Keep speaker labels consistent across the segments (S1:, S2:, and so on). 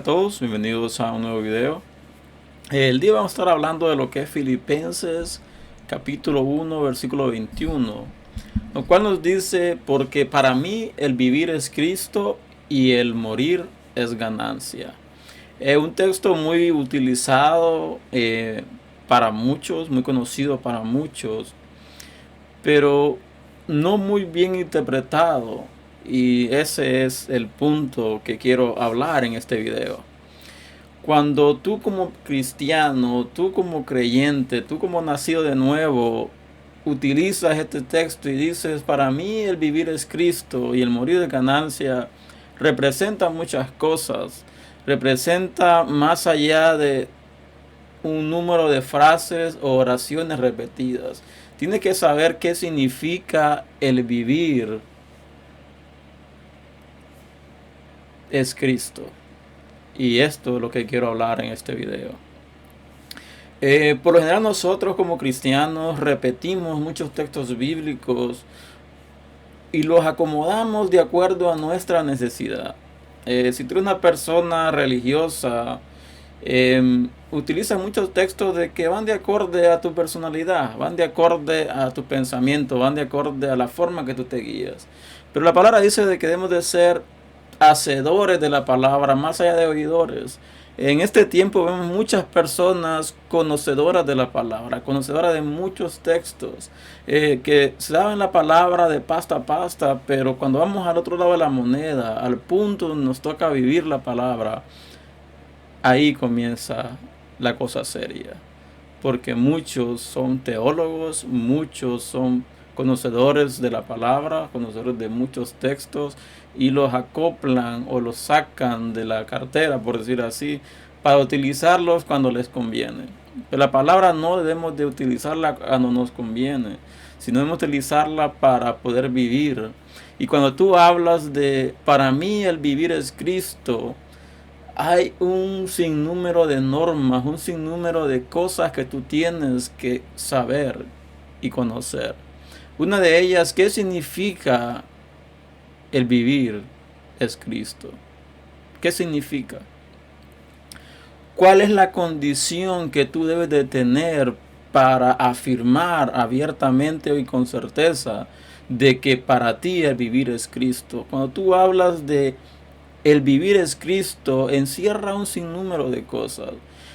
S1: todos, bienvenidos a un nuevo video. El día vamos a estar hablando de lo que es Filipenses capítulo 1 versículo 21, lo cual nos dice: porque para mí el vivir es Cristo y el morir es ganancia. Es un texto muy utilizado para muchos, muy conocido para muchos, pero no muy bien interpretado, y ese es el punto que quiero hablar en este video. Cuando tú como cristiano, tú como creyente, tú como nacido de nuevo, utilizas este texto y dices: para mí el vivir es Cristo y el morir es ganancia, representa muchas cosas. Representa más allá de un número de frases o oraciones repetidas. Tienes que saber qué significa el vivir es Cristo. Y esto es lo que quiero hablar en este video. Por lo general nosotros como cristianos repetimos muchos textos bíblicos y los acomodamos de acuerdo a nuestra necesidad. Si tú eres una persona religiosa, utiliza muchos textos de que van de acorde a tu personalidad, van de acorde a tu pensamiento, van de acorde a la forma que tú te guías. Pero la palabra dice de que debemos de ser hacedores de la palabra, más allá de oidores. En este tiempo vemos muchas personas conocedoras de la palabra, conocedoras de muchos textos, que saben la palabra de pasta a pasta, pero cuando vamos al otro lado de la moneda, al punto donde nos toca vivir la palabra, ahí comienza la cosa seria. Porque muchos son teólogos, muchos son conocedores de la palabra, conocedores de muchos textos, y los acoplan o los sacan de la cartera, por decir así, para utilizarlos cuando les conviene. Pero la palabra no debemos de utilizarla cuando nos conviene, sino debemos utilizarla para poder vivir. Y cuando tú hablas de para mí el vivir es Cristo, hay un sinnúmero de normas, un sinnúmero de cosas que tú tienes que saber y conocer. Una de ellas: ¿qué significa el vivir es Cristo? ¿Qué significa? ¿Cuál es la condición que tú debes de tener para afirmar abiertamente y con certeza de que para ti el vivir es Cristo? Cuando tú hablas de el vivir es Cristo, encierra un sinnúmero de cosas.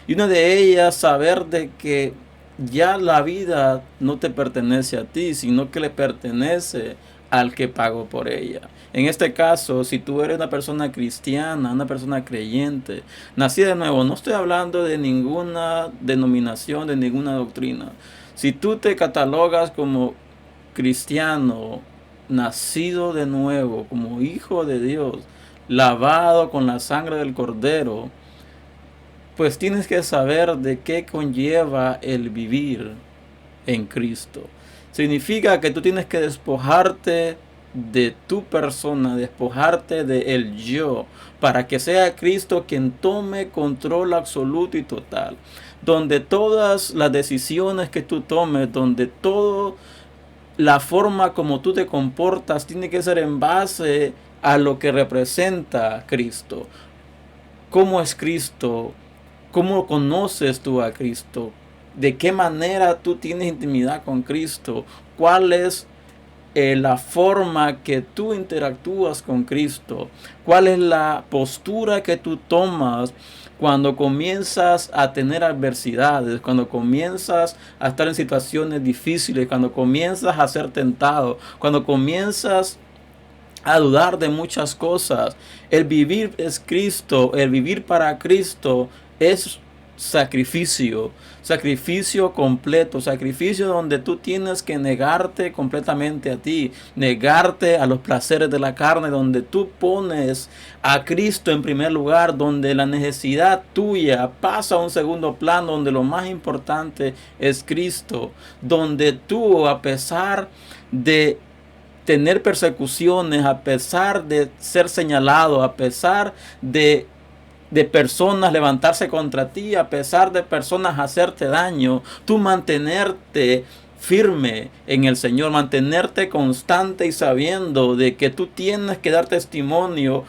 S1: Y una de ellas, saber de que ya la vida no te pertenece a ti, sino que le pertenece al que pagó por ella. En este caso, si tú eres una persona cristiana, una persona creyente, nacida de nuevo, no estoy hablando de ninguna denominación, de ninguna doctrina. Si tú te catalogas como cristiano, nacido de nuevo, como hijo de Dios, lavado con la sangre del Cordero, pues tienes que saber de qué conlleva el vivir en Cristo. Significa que tú tienes que despojarte de tu persona, despojarte de el yo, para que sea Cristo quien tome control absoluto y total. Donde todas las decisiones que tú tomes, donde todo la forma como tú te comportas tiene que ser en base a lo que representa Cristo. ¿Cómo es Cristo? ¿Cómo conoces tú a Cristo? ¿De qué manera tú tienes intimidad con Cristo? ¿Cuál es la forma que tú interactúas con Cristo? ¿Cuál es la postura que tú tomas cuando comienzas a tener adversidades, cuando comienzas a estar en situaciones difíciles, cuando comienzas a ser tentado, cuando comienzas a dudar de muchas cosas? El vivir es Cristo, el vivir para Cristo es sacrificio, sacrificio completo, sacrificio donde tú tienes que negarte completamente a ti, negarte a los placeres de la carne, donde tú pones a Cristo en primer lugar, donde la necesidad tuya pasa a un segundo plano, donde lo más importante es Cristo, donde tú, a pesar de tener persecuciones, a pesar de ser señalado, a pesar de personas levantarse contra ti, a pesar de personas hacerte daño, tú mantenerte firme en el Señor, mantenerte constante y sabiendo de que tú tienes que dar testimonio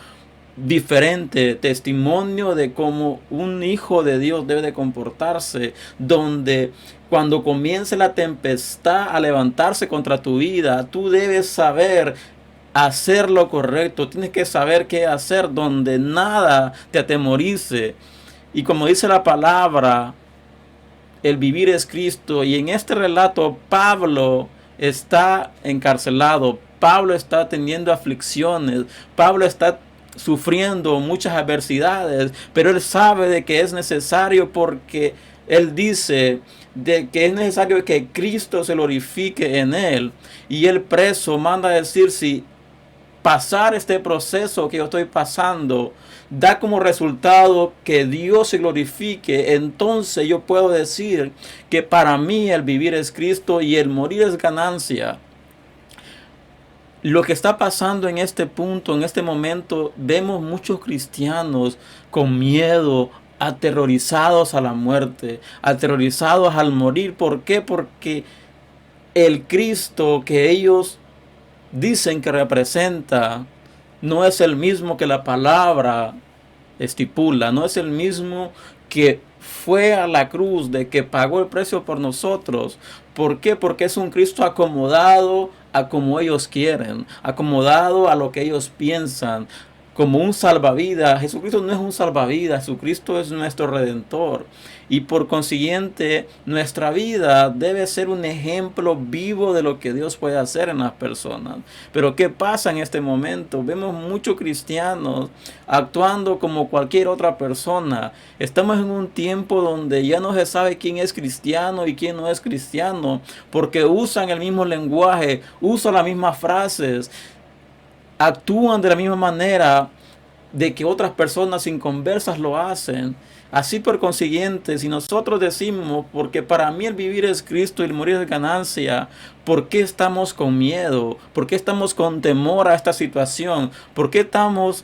S1: diferente testimonio de cómo un hijo de Dios debe de comportarse, donde cuando comience la tempestad a levantarse contra tu vida, tú debes saber hacer lo correcto, tienes que saber qué hacer, donde nada te atemorice. Y como dice la palabra, el vivir es Cristo. Y en este relato Pablo está encarcelado, Pablo está teniendo aflicciones, Pablo está sufriendo muchas adversidades, pero él sabe de que es necesario, porque él dice de que es necesario que Cristo se glorifique en él. Y el preso manda a decir, si pasar este proceso que yo estoy pasando da como resultado que Dios se glorifique, entonces yo puedo decir que para mí el vivir es Cristo y el morir es ganancia. Lo que está pasando en este punto, en este momento, vemos muchos cristianos con miedo, aterrorizados a la muerte, aterrorizados al morir. ¿Por qué? Porque el Cristo que ellos dicen que representa no es el mismo que la palabra estipula, no es el mismo que fue a la cruz, de que pagó el precio por nosotros. ¿Por qué? Porque es un Cristo acomodado a como ellos quieren, acomodado a lo que ellos piensan, como un salvavidas. Jesucristo no es un salvavidas, Jesucristo es nuestro redentor. Y por consiguiente, nuestra vida debe ser un ejemplo vivo de lo que Dios puede hacer en las personas. Pero ¿qué pasa en este momento? Vemos muchos cristianos actuando como cualquier otra persona. Estamos en un tiempo donde ya no se sabe quién es cristiano y quién no es cristiano, porque usan el mismo lenguaje, usan las mismas frases, actúan de la misma manera de que otras personas inconversas lo hacen. Así por consiguiente, si nosotros decimos, porque para mí el vivir es Cristo y el morir es ganancia, ¿por qué estamos con miedo? ¿Por qué estamos con temor a esta situación? ¿Por qué estamos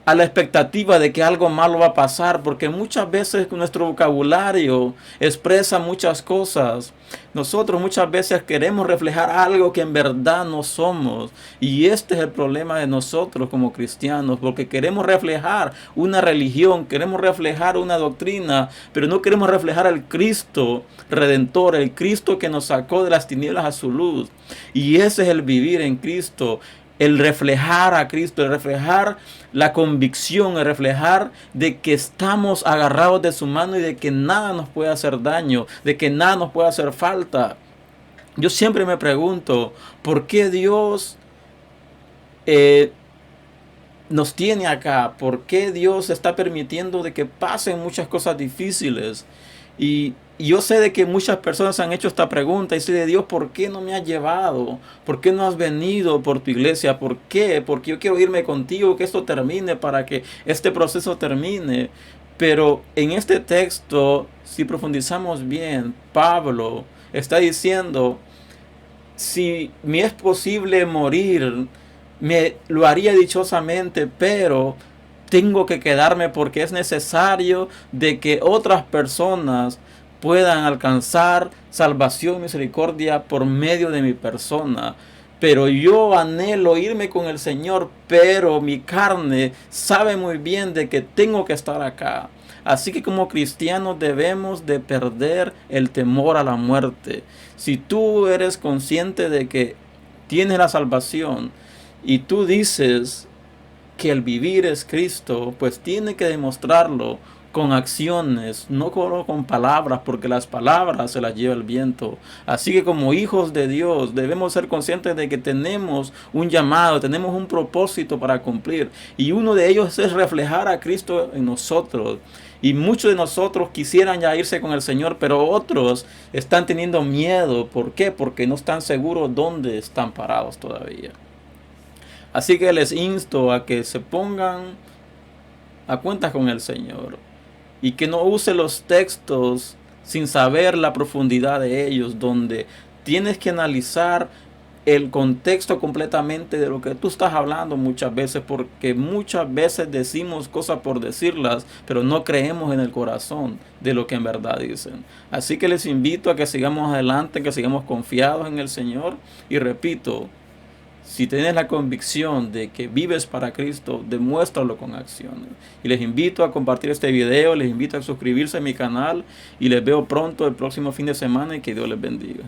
S1: a la expectativa de que algo malo va a pasar? Porque muchas veces nuestro vocabulario expresa muchas cosas. Nosotros muchas veces queremos reflejar algo que en verdad no somos. Y este es el problema de nosotros como cristianos, porque queremos reflejar una religión, queremos reflejar una doctrina, pero no queremos reflejar al Cristo Redentor, el Cristo que nos sacó de las tinieblas a su luz. Y ese es el vivir en Cristo. El reflejar a Cristo, el reflejar la convicción, el reflejar de que estamos agarrados de su mano y de que nada nos puede hacer daño, de que nada nos puede hacer falta. Yo siempre me pregunto, ¿por qué Dios nos tiene acá? ¿Por qué Dios está permitiendo de que pasen muchas cosas difíciles? Y yo sé de que muchas personas han hecho esta pregunta y sé de Dios, ¿por qué no me has llevado? ¿Por qué no has venido por tu iglesia? ¿Por qué? Porque yo quiero irme contigo, que esto termine, para que este proceso termine. Pero en este texto, si profundizamos bien, Pablo está diciendo, si me es posible morir, me lo haría dichosamente, pero tengo que quedarme porque es necesario de que otras personas puedan alcanzar salvación y misericordia por medio de mi persona. Pero yo anhelo irme con el Señor, pero mi carne sabe muy bien de que tengo que estar acá. Así que como cristianos debemos de perder el temor a la muerte. Si tú eres consciente de que tienes la salvación y tú dices que el vivir es Cristo, pues tiene que demostrarlo con acciones, no con palabras, porque las palabras se las lleva el viento. Así que como hijos de Dios debemos ser conscientes de que tenemos un llamado, tenemos un propósito para cumplir, y uno de ellos es reflejar a Cristo en nosotros. Y muchos de nosotros quisieran ya irse con el Señor, pero otros están teniendo miedo. ¿Por qué? Porque no están seguros dónde están parados todavía. Así que les insto a que se pongan a cuentas con el Señor y que no use los textos sin saber la profundidad de ellos, donde tienes que analizar el contexto completamente de lo que tú estás hablando muchas veces, porque muchas veces decimos cosas por decirlas, pero no creemos en el corazón de lo que en verdad dicen. Así que les invito a que sigamos adelante, que sigamos confiados en el Señor, y repito, Si tienes la convicción de que vives para Cristo, demuéstralo con acciones. Y les invito a compartir este video, les invito a suscribirse a mi canal y les veo pronto el próximo fin de semana y que Dios les bendiga.